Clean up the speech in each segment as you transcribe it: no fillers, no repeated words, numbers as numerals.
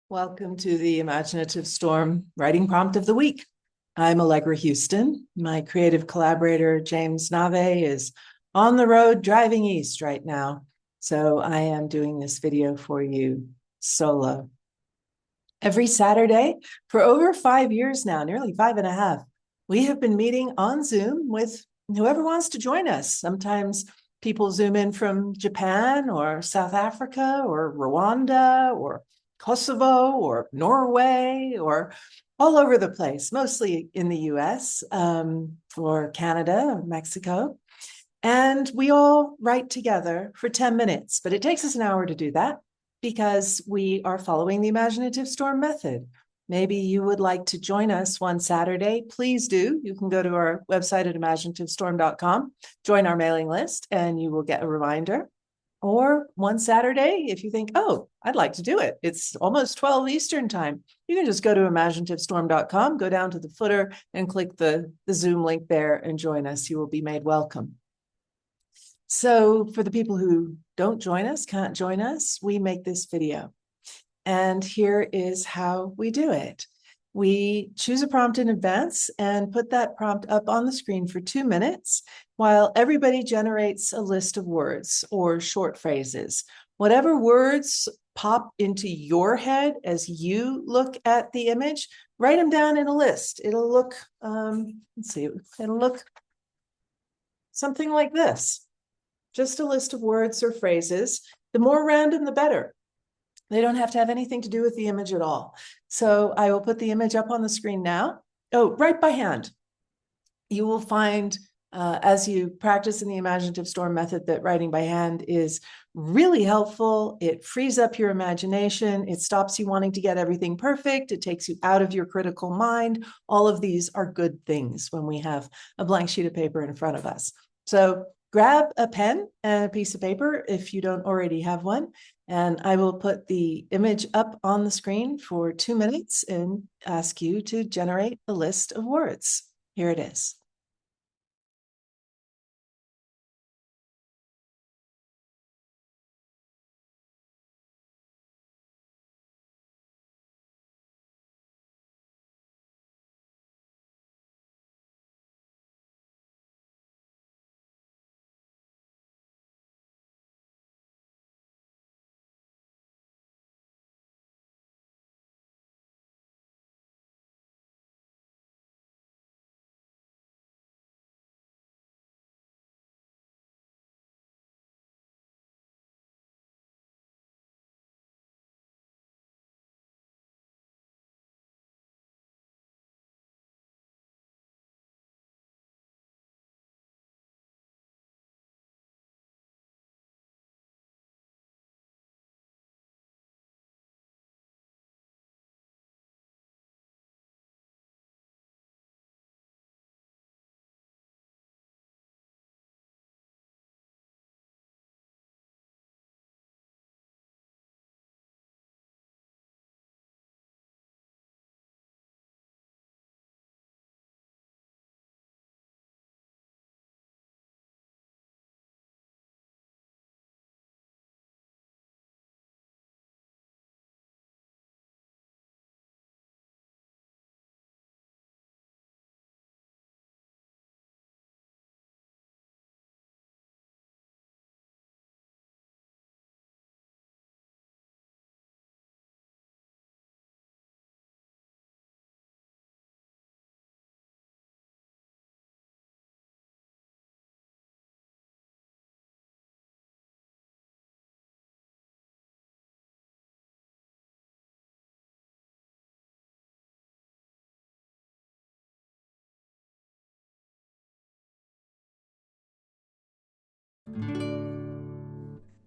Welcome to the Imaginative Storm Writing Prompt of the Week. I'm Allegra Houston. My creative collaborator, James Nave, is on the road driving east right now. So I am doing this video for you solo. Every Saturday for over 5 years now, nearly 5.5, we have been meeting on Zoom with whoever wants to join us. Sometimes people Zoom in from Japan or South Africa or Rwanda or Kosovo or Norway or all over the place, mostly in the US, or Canada, Mexico. And we all write together for 10 minutes, but it takes us an hour to do that because we are following the Imaginative Storm method. Maybe you would like to join us one Saturday. Please do. You can go to our website at imaginativestorm.com, join our mailing list, and you will get a reminder. Or one Saturday, if you think, oh, I'd like to do it. It's almost 12 Eastern time. You can just go to imaginativestorm.com, go down to the footer and click the Zoom link there and join us. You will be made welcome. So for the people who don't join us, can't join us, we make this video. And here is how we do it. We choose a prompt in advance and put that prompt up on the screen for 2 minutes while everybody generates a list of words or short phrases. Whatever words pop into your head as you look at the image, write them down in a list. It'll look, it'll look something like this. Just a list of words or phrases. The more random, the better. They don't have to have anything to do with the image at all. So I will put the image up on the screen now. Oh, write by hand. You will find, as you practice in the Imaginative Storm method, that writing by hand is really helpful. It frees up your imagination. It stops you wanting to get everything perfect. It takes you out of your critical mind. All of these are good things when we have a blank sheet of paper in front of us. So grab a pen and a piece of paper if you don't already have one, and I will put the image up on the screen for 2 minutes and ask you to generate a list of words. Here it is.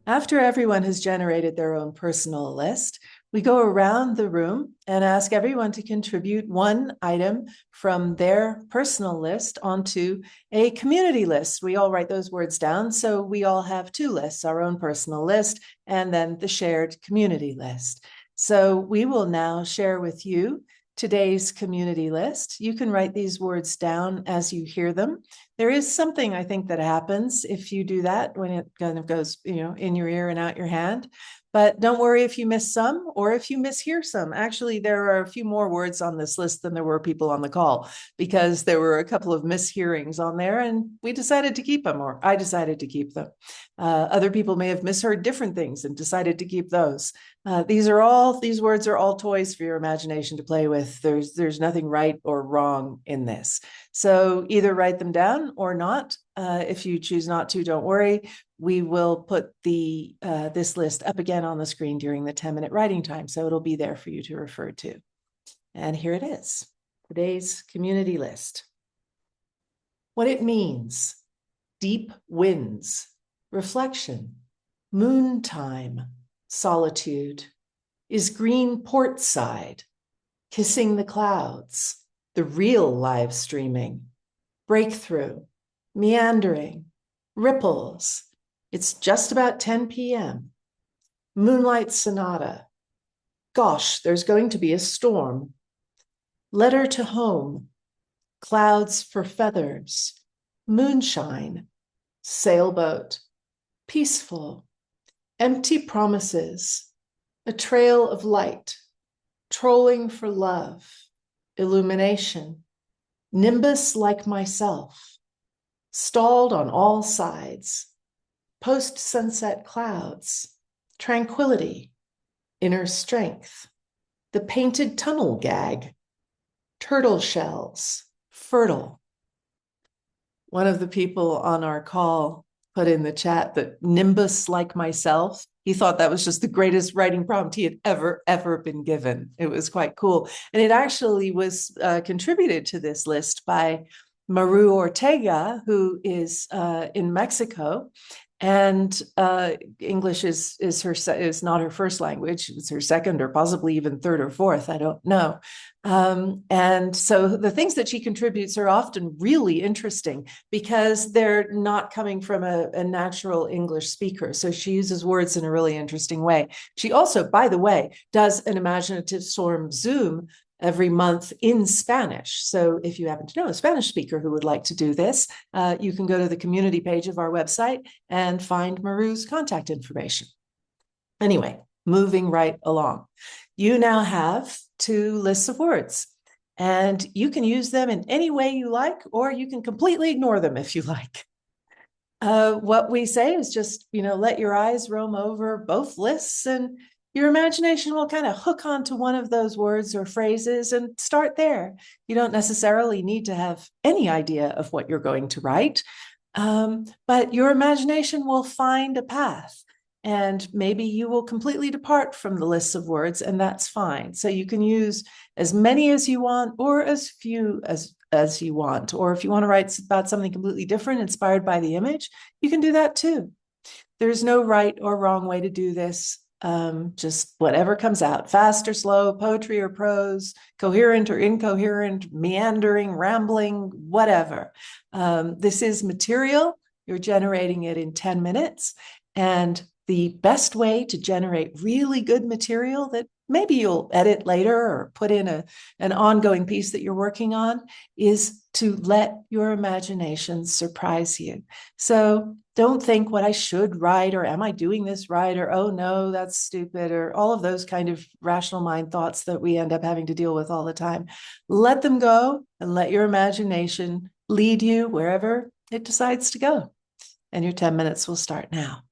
After everyone has generated their own personal list, we go around the room and ask everyone to contribute one item from their personal list onto a community list. We all write those words down, so we all have 2 lists, our own personal list and then the shared community list. So we will now share with you today's community list. You can write these words down as you hear them. There is something I think that happens if you do that when it kind of goes, in your ear and out your hand. But don't worry if you miss some or if you mishear some. Actually, there are a few more words on this list than there were people on the call because there were a couple of mishearings on there and we decided to keep them, or I decided to keep them. Other people may have misheard different things and decided to keep those. These words are all toys for your imagination to play with. There's nothing right or wrong in this. So either write them down or not. If you choose not to, don't worry. We will put this list up again on the screen during the 10-minute writing time, so it'll be there for you to refer to. And here it is, today's community list. What it means: deep winds, reflection, moon time, solitude, is green port side, kissing the clouds, the real live streaming, breakthrough, meandering, ripples. It's just about 10 p.m. Moonlight sonata. Gosh, there's going to be a storm. Letter to home. Clouds for feathers. Moonshine. Sailboat. Peaceful. Empty promises. A trail of light. Trolling for love. Illumination. Nimbus like myself. Stalled on all sides. Post-sunset clouds. Tranquility. Inner strength. The painted tunnel gag. Turtle shells. Fertile. One of the people on our call put in the chat that nimbus like myself. He thought that was just the greatest writing prompt he had ever been given. It was quite cool. And it actually was contributed to this list by Maru Ortega, who is in Mexico. And English is not her first language. It's her second or possibly even third or fourth. I don't know. And so the things that she contributes are often really interesting because they're not coming from a natural English speaker. So she uses words in a really interesting way. She also, by the way, does an Imaginative Storm Zoom every month in Spanish. So if you happen to know a Spanish speaker who would like to do this, you can go to the community page of our website and find Maru's contact information. Anyway, moving right along. You now have 2 lists of words, and you can use them in any way you like, or you can completely ignore them if you like. What we say is just, let your eyes roam over both lists and your imagination will kind of hook onto one of those words or phrases and start there. You don't necessarily need to have any idea of what you're going to write, but your imagination will find a path. And maybe you will completely depart from the lists of words, and that's fine. So you can use as many as you want or as few as you want. Or if you want to write about something completely different, inspired by the image, you can do that too. There's no right or wrong way to do this. Just whatever comes out, fast or slow, poetry or prose, coherent or incoherent, meandering, rambling, whatever. This is material. You're generating it in 10 minutes. And the best way to generate really good material that maybe you'll edit later or put in an ongoing piece that you're working on is to let your imagination surprise you. So don't think what I should write, or am I doing this right, or oh no, that's stupid, or all of those kind of rational mind thoughts that we end up having to deal with all the time. Let them go and let your imagination lead you wherever it decides to go. And your 10 minutes will start now.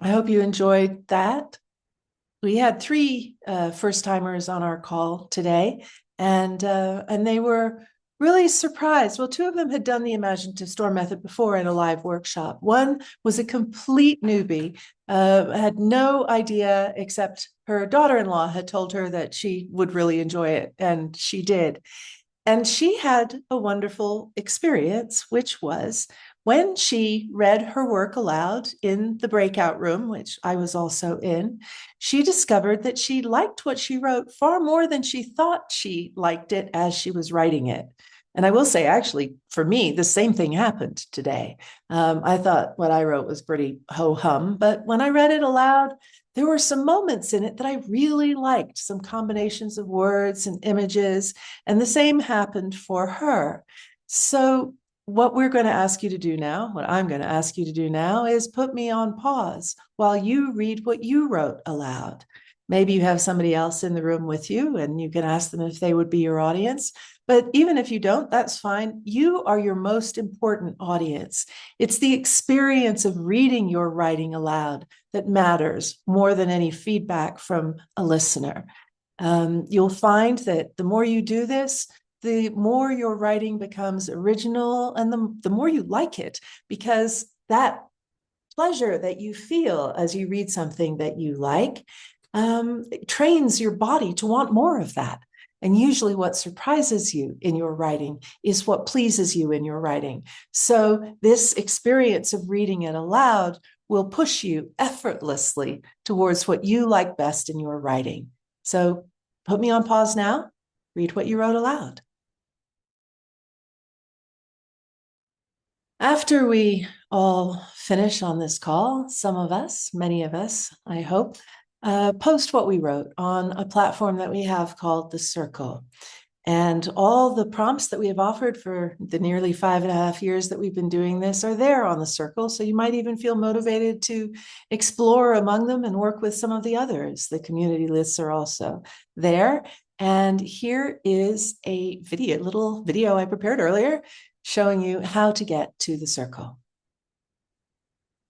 I hope you enjoyed that. We had three first-timers on our call today, and they were really surprised. Well, two of them had done the Imaginative Storm method before in a live workshop. One was a complete newbie, had no idea, except her daughter-in-law had told her that she would really enjoy it, and she did. And she had a wonderful experience, which was when she read her work aloud in the breakout room, which I was also in, she discovered that she liked what she wrote far more than she thought she liked it as she was writing it. And I will say, actually, for me, the same thing happened today. I thought what I wrote was pretty ho-hum, but when I read it aloud, there were some moments in it that I really liked, some combinations of words and images, and the same happened for her. So what we're going to ask you to do now, what I'm going to ask you to do now is put me on pause while you read what you wrote aloud. Maybe you have somebody else in the room with you and you can ask them if they would be your audience. But even if you don't, that's fine. You are your most important audience. It's the experience of reading your writing aloud that matters more than any feedback from a listener. You'll find that the more you do this, the more your writing becomes original and the more you like it, because that pleasure that you feel as you read something that you like trains your body to want more of that. And usually what surprises you in your writing is what pleases you in your writing. So this experience of reading it aloud will push you effortlessly towards what you like best in your writing. So put me on pause now, read what you wrote aloud. After we all finish on this call, some of us, many of us, I hope, post what we wrote on a platform that we have called The Circle. And all the prompts that we have offered for the nearly 5.5 years that we've been doing this are there on The Circle. So you might even feel motivated to explore among them and work with some of the others. The community lists are also there. And here is a little video I prepared earlier showing you how to get to The Circle.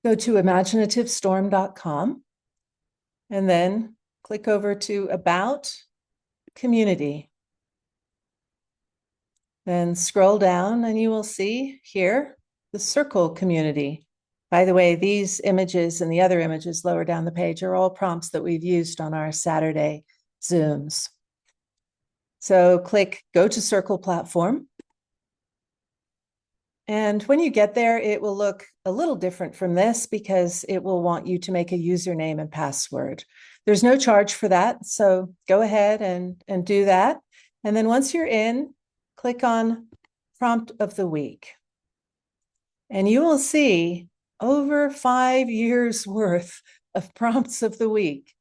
Go to imaginativestorm.com and then click over to About Community. Then scroll down and you will see here the Circle community. By the way, these images and the other images lower down the page are all prompts that we've used on our Saturday Zooms. So click Go to Circle platform. And when you get there, it will look a little different from this because it will want you to make a username and password. There's no charge for that, so go ahead and do that. And then once you're in, click on Prompt of the Week. And you will see over 5 years worth of prompts of the week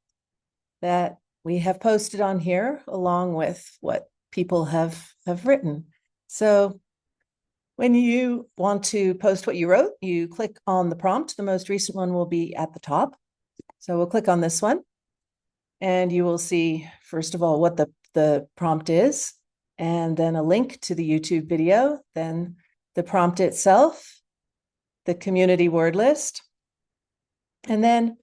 that we have posted on here, along with what people have written. So when you want to post what you wrote, you click on the prompt. The most recent one will be at the top. So we'll click on this one. And you will see, first of all, what the prompt is, and then a link to the YouTube video, then the prompt itself, the community word list, and then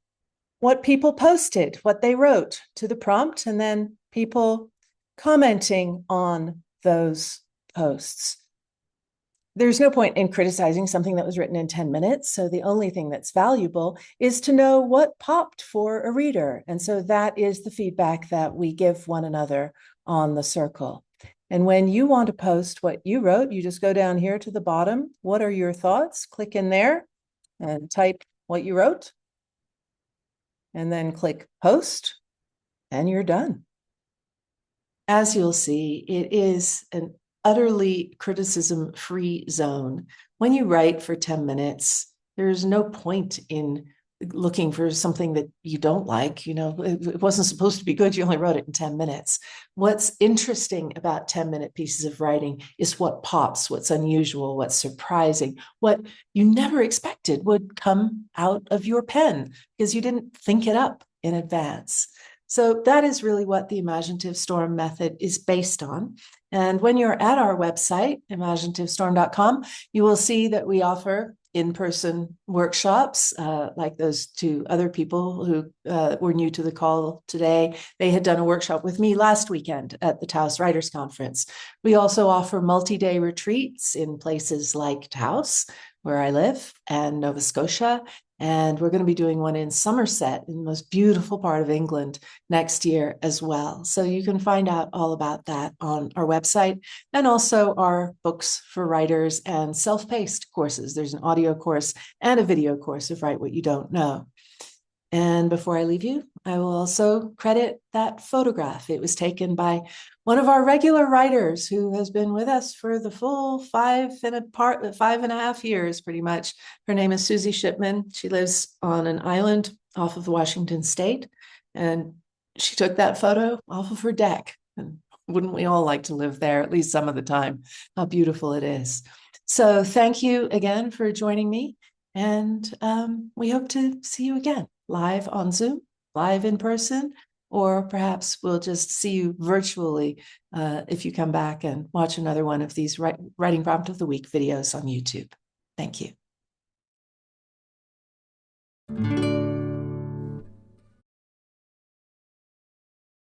what people posted, what they wrote to the prompt, and then people commenting on those posts. There's no point in criticizing something that was written in 10 minutes. So the only thing that's valuable is to know what popped for a reader. And so that is the feedback that we give one another on The Circle. And when you want to post what you wrote, you just go down here to the bottom. What are your thoughts? Click in there and type what you wrote. And then click post, and you're done. As you'll see, it is an utterly criticism-free zone. When you write for 10 minutes, there's no point in looking for something that you don't like. You know, it wasn't supposed to be good. You only wrote it in 10 minutes. What's interesting about 10-minute pieces of writing is what pops, what's unusual, what's surprising, what you never expected would come out of your pen because you didn't think it up in advance. So that is really what the Imaginative Storm method is based on. And when you're at our website, imaginativestorm.com, you will see that we offer in-person workshops, like those two other people who were new to the call today. They had done a workshop with me last weekend at the Taos Writers Conference. We also offer multi-day retreats in places like Taos, where I live, and Nova Scotia. And we're going to be doing one in Somerset, in the most beautiful part of England, next year as well. So you can find out all about that on our website, and also our books for writers and self-paced courses. There's an audio course and a video course of Write What You Don't Know. And before I leave you, I will also credit that photograph. It was taken by one of our regular writers who has been with us for the full 5.5 years, pretty much. Her name is Susie Shipman. She lives on an island off of Washington State, and she took that photo off of her deck. And wouldn't we all like to live there, at least some of the time? How beautiful it is. So thank you again for joining me. And we hope to see you again, live on Zoom, live in person, or perhaps we'll just see you virtually if you come back and watch another one of these Writing Prompt of the Week videos on YouTube. Thank you.